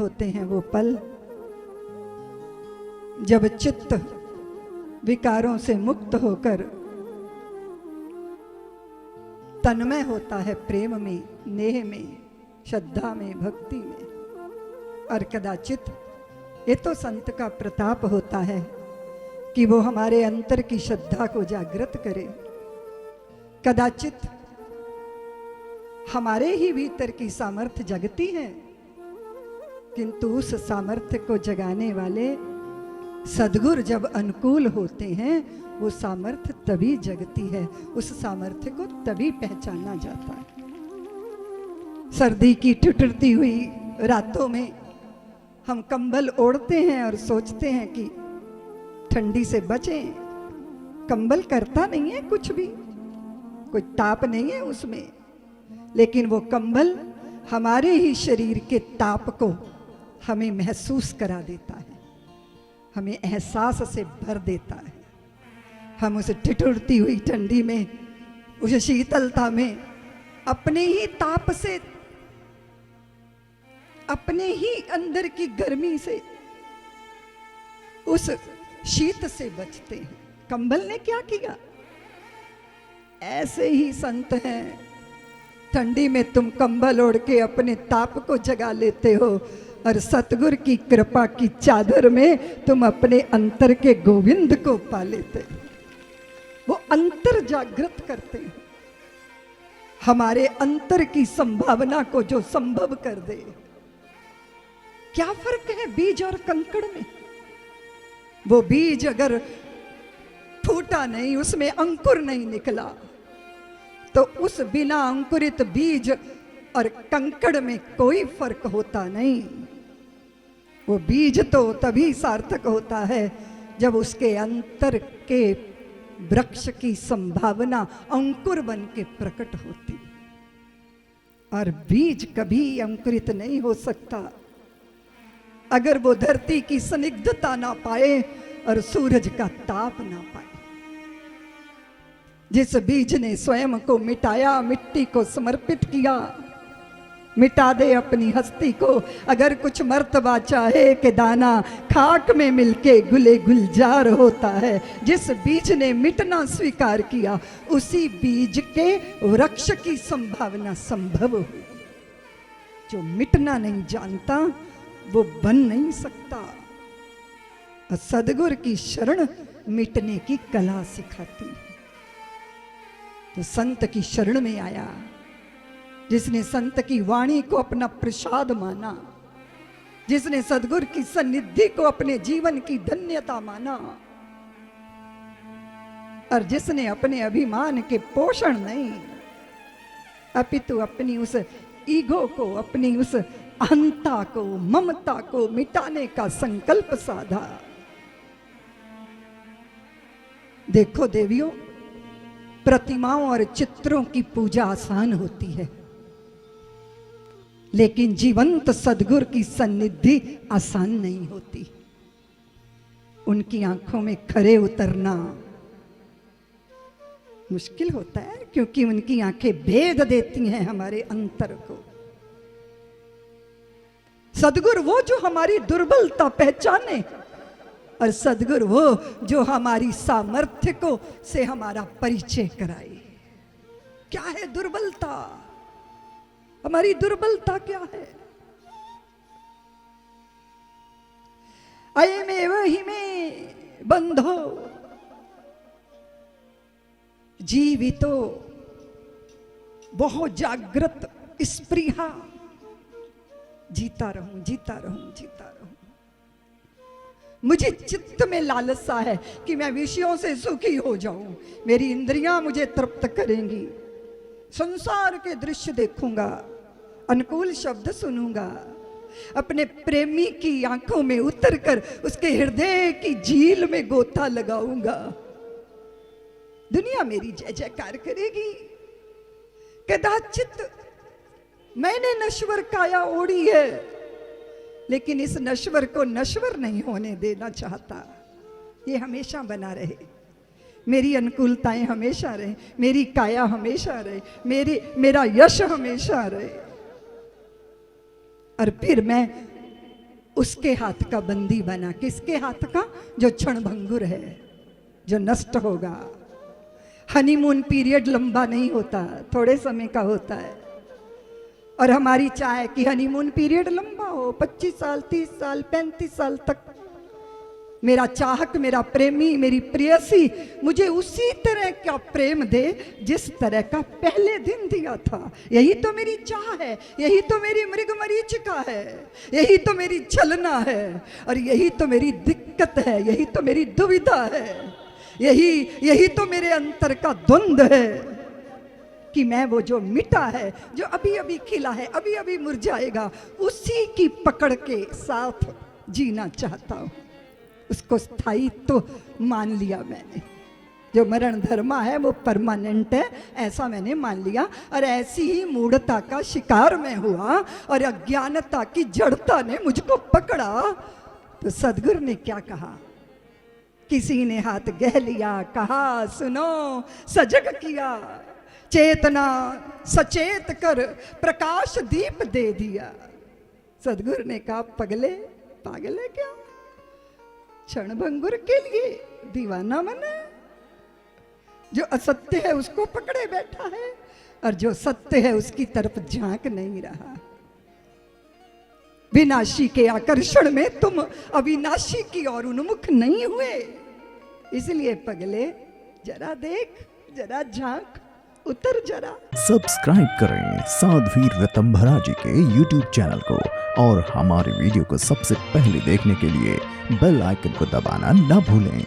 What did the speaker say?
होते हैं वो पल जब चित्त विकारों से मुक्त होकर तन्मय होता है प्रेम में, नेह में, श्रद्धा में, भक्ति में। और कदाचित ये तो संत का प्रताप होता है कि वो हमारे अंतर की श्रद्धा को जागृत करे। कदाचित हमारे ही भीतर की सामर्थ्य जगती है, किंतु उस सामर्थ्य को जगाने वाले सद्गुरु जब अनुकूल होते हैं वो सामर्थ्य तभी जगती है, उस सामर्थ्य को तभी पहचाना जाता है। सर्दी की ठिठुरती हुई रातों में हम कंबल ओढ़ते हैं और सोचते हैं कि ठंडी से बचें। कंबल करता नहीं है कुछ भी, कोई ताप नहीं है उसमें, लेकिन वो कंबल हमारे ही शरीर के ताप को हमें महसूस करा देता है, हमें एहसास से भर देता है। हम उस ठिठुरती हुई ठंडी में, उस शीतलता में अपने ही ताप से, अपने ही अंदर की गर्मी से, उस शीत से बचते हैं। कंबल ने क्या किया? ऐसे ही संत हैं, ठंडी में तुम कंबल ओढ़ के अपने ताप को जगा लेते हो और सतगुरु की कृपा की चादर में तुम अपने अंतर के गोविंद को पा लेते हो। वो अंतर जागृत करते हैं, हमारे अंतर की संभावना को जो संभव कर दे। क्या फर्क है बीज और कंकड़ में? वो बीज अगर फूटा नहीं, उसमें अंकुर नहीं निकला, तो उस बिना अंकुरित बीज और कंकड़ में कोई फर्क होता नहीं। वो बीज तो तभी सार्थक होता है जब उसके अंतर के वृक्ष की संभावना अंकुर बन के प्रकट होती, और बीज कभी अंकुरित नहीं हो सकता अगर वो धरती की स्निग्धता ना पाए और सूरज का ताप ना पाए। जिस बीज ने स्वयं को मिटाया, मिट्टी को समर्पित किया, मिटा दे अपनी हस्ती को। अगर कुछ मर्तबा चाहे कि दाना खाक में मिलके गुले गुलजार होता है, जिस बीज ने मिटना स्वीकार किया, उसी बीज के वृक्ष की संभावना संभव हुई। जो मिटना नहीं जानता वो बन नहीं सकता। सद्गुरु की शरण मिटने की कला सिखाती है। तो संत की शरण में आया, जिसने संत की वाणी को अपना प्रसाद माना, जिसने सद्गुरु की सन्निधि को अपने जीवन की धन्यता माना, और जिसने अपने अभिमान के पोषण नहीं अपितु अपनी उस ईगो को, अपनी उस अहंता को, ममता को मिटाने का संकल्प साधा। देखो देवियों, प्रतिमाओं और चित्रों की पूजा आसान होती है, लेकिन जीवंत सद्गुरु की सन्निधि आसान नहीं होती। उनकी आंखों में खरे उतरना मुश्किल होता है, क्योंकि उनकी आंखें भेद देती हैं हमारे अंतर को। सद्गुरु वो जो हमारी दुर्बलता पहचाने, और सद्गुरु वो जो हमारी सामर्थ्य को से हमारा परिचय कराए। क्या है दुर्बलता? हमारी दुर्बलता क्या है? अयमेव हिमे बंधो जीवितो, बहुत जागृत स्पृहा, जीता रहूं, जीता रहूं, जीता रहूं। मुझे चित्त में लालसा है कि मैं विषयों से सुखी हो जाऊं, मेरी इंद्रियां मुझे तृप्त करेंगी, संसार के दृश्य देखूंगा, अनुकूल शब्द सुनूंगा, अपने प्रेमी की आंखों में उतरकर उसके हृदय की झील में गोता लगाऊंगा। दुनिया मेरी जय जयकार करेगी। कदाचित मैंने नश्वर काया ओढ़ी है, लेकिन इस नश्वर को नश्वर नहीं होने देना चाहता। ये हमेशा बना रहे, मेरी अनुकूलताएं हमेशा रहे, मेरी काया हमेशा रहे, मेरा यश हमेशा रहे। और फिर मैं उसके हाथ का बंदी बना। किसके हाथ का? जो क्षणभंगुर है, जो नष्ट होगा। हनीमून पीरियड लंबा नहीं होता, थोड़े समय का होता है। और हमारी चाह है कि हनीमून पीरियड लंबा हो, 25 साल, 30 साल, 35 साल तक मेरा चाहक, मेरा प्रेमी, मेरी प्रेयसी मुझे उसी तरह का प्रेम दे जिस तरह का पहले दिन दिया था। यही तो मेरी चाह है, यही तो मेरी मृगमरीचिका है, यही तो मेरी छलना है, और यही तो मेरी दिक्कत है, यही तो मेरी दुविधा है, यही तो मेरे अंतर का द्वंद है कि मैं वो जो मिटा है, जो अभी अभी खिला है, अभी अभी मुरझाएगा, उसी की पकड़ के साथ जीना चाहता हूं। उसको स्थायित्व तो मान लिया मैंने। जो मरण धर्मा है वो परमानेंट है, ऐसा मैंने मान लिया। और ऐसी ही मूढ़ता का शिकार मैं हुआ और अज्ञानता की जड़ता ने मुझको पकड़ा। तो सदगुरु ने क्या कहा? किसी ने हाथ गह लिया, कहा सुनो सजग किया, चेतना सचेत कर प्रकाश दीप दे दिया। सदगुरु ने कहा पगले, पागल है क्या? क्षणभंगुर के लिए दीवाना बना, जो असत्य है उसको पकड़े बैठा है और जो सत्य है उसकी तरफ झांक नहीं रहा। विनाशी के आकर्षण में तुम अविनाशी की ओर उन्मुख नहीं हुए। इसलिए पगले जरा देख, जरा झांक, उतर जरा। सब्सक्राइब करें साध्वी ऋतंभरा जी के YouTube चैनल को और हमारे वीडियो को सबसे पहले देखने के लिए बेल आइकन को दबाना ना भूलें।